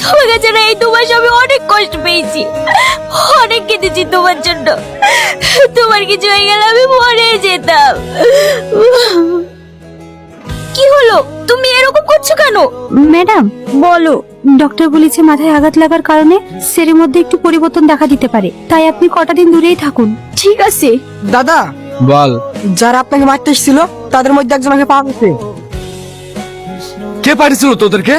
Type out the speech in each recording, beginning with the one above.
তোমাকে ছাড়া এই 2 মাস আমি অনেক কষ্ট পেয়েছি, অনেক কেঁদেছি তোমার জন্য। তোমার কিছু হয়ে গেলে আমি মরে যেতাম। কি হলো, তুমি এরকম করছো কেন? ম্যাডাম, বলো। ডক্টর বলেছে মাথায় আঘাত লাগার কারণে সেরের মধ্যে একটু পরিবর্তন দেখা দিতে পারে, তাই আপনি কটা দিন দূরেই থাকুন। ঠিক আছে। দাদা, বল। যারা আপনাকে মারতে এসেছিল তাদের মধ্যে একজনকে পাওয়া গেছে। কে পাঠিয়েছিল তোদেরকে?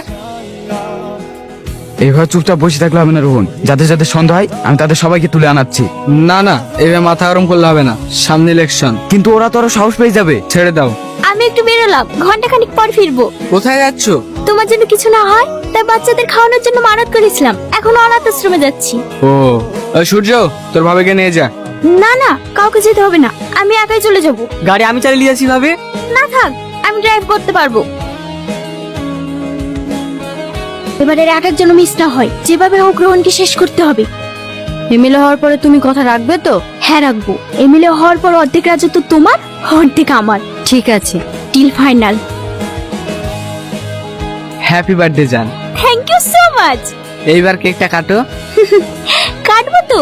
এইভাবে চুপচাপ বসে থাকলে হবে না রোহন। যাদের যাদের সন্দেহ হয় আমি তাদের সবাইকে তুলে আনাচ্ছি। না না, এভাবে মাথা গরম করলে হবে না, সামনে ইলেকশন। কিন্তু ওরা তো আরো সাহস পেয়ে যাবে। ছেড়ে দাও। আমি একটু বেরোলাম, ঘন্টাখানিক পর ফিরবো। কোথায় যাচ্ছ? তোমার জন্য কিছু না হয় তাই বাচ্চাদের খাওয়ানোর জন্য মানত করেছিলাম, এখন অনাথ আশ্রমে যাচ্ছি। ও, ওই সূর্য, তোর ভাবিকে নিয়ে যা। না না, কাউকে যেতে হবে না, আমি একাই চলে যাব। গাড়ি আমি চালিয়ে যাচ্ছি ভাবে। না থাক, আমি ড্রাইভ করতে পারবো। এবারে একার জন্য মিস না হয়, যেভাবে হোক গ্রহণকে শেষ করতে হবে। এমএলএ হওয়ার পরে তুমি কথা রাখবে তো? হ্যাঁ রাখবো। এমএলএ হওয়ার পর অর্ধেক রাজত্ব তোমার, অর্ধেক আমার। ঠিক আছে। Deal final. হ্যাপি বার্থডে জান। Thank you so much. এইবার কেকটা কাটো। কাটবো তো,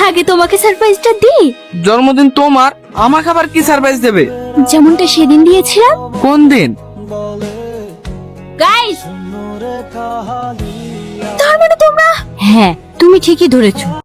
আগে তোমাকে সারপ্রাইজটা দিই। জন্মদিন তোমার, আমাকে আবার কি সারপ্রাইজ দেবে? যেমনটা সেদিন দিয়েছিলাম। কোন দিন? গাইস, তার মানে তোমরা। হ্যাঁ, তুমি ঠিকই ধরেছো।